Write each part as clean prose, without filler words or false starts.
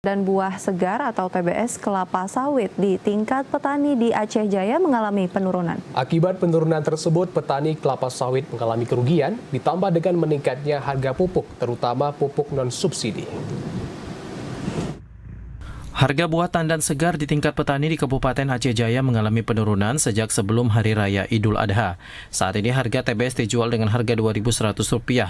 dan buah segar atau TBS kelapa sawit di tingkat petani di Aceh Jaya mengalami penurunan. Akibat penurunan tersebut, petani kelapa sawit mengalami kerugian ditambah dengan meningkatnya harga pupuk, terutama pupuk non-subsidi. Harga buah tandan segar di tingkat petani di Kabupaten Aceh Jaya mengalami penurunan sejak sebelum Hari Raya Idul Adha. Saat ini harga TBS dijual dengan harga Rp2.100,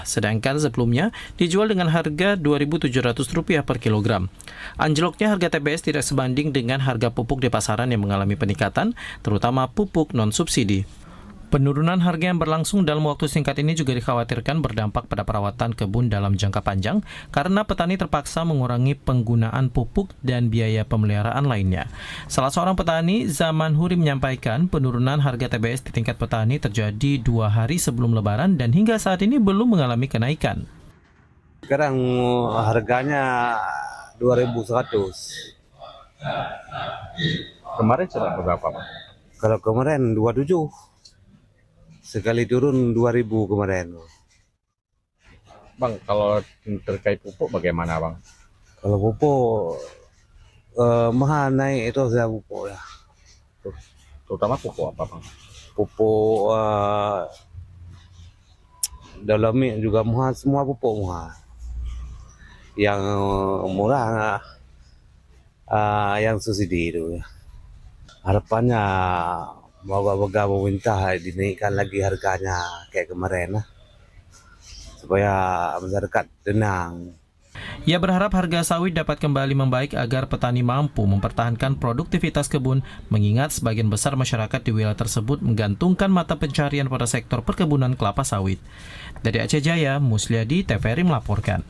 sedangkan sebelumnya dijual dengan harga Rp2.700 per kilogram. Anjloknya harga TBS tidak sebanding dengan harga pupuk di pasaran yang mengalami peningkatan, terutama pupuk non-subsidi. Penurunan harga yang berlangsung dalam waktu singkat ini juga dikhawatirkan berdampak pada perawatan kebun dalam jangka panjang karena petani terpaksa mengurangi penggunaan pupuk dan biaya pemeliharaan lainnya. Salah seorang petani, Zaman Huri, menyampaikan penurunan harga TBS di tingkat petani terjadi 2 hari sebelum Lebaran dan hingga saat ini belum mengalami kenaikan. Sekarang harganya 2.100. Kemarin sudah berapa, Pak? Kalau kemarin 27. Sekali turun 2.000 kemarin. Bang, kalau terkait pupuk bagaimana, Bang? Kalau pupuk mahal naik itu saya pupuk ya. Terutama pupuk apa, Bang? Pupuk Dolomit juga mahal, semua pupuk mahal. Yang murah yang subsidi itu ya. Harapannya moga-moga pemerintah dinaikkan lagi harganya kayak kemarin supaya masyarakat tenang. Ia berharap harga sawit dapat kembali membaik agar petani mampu mempertahankan produktivitas kebun, mengingat sebagian besar masyarakat di wilayah tersebut menggantungkan mata pencarian pada sektor perkebunan kelapa sawit. Dari Aceh Jaya, Musliadi, TVRI melaporkan.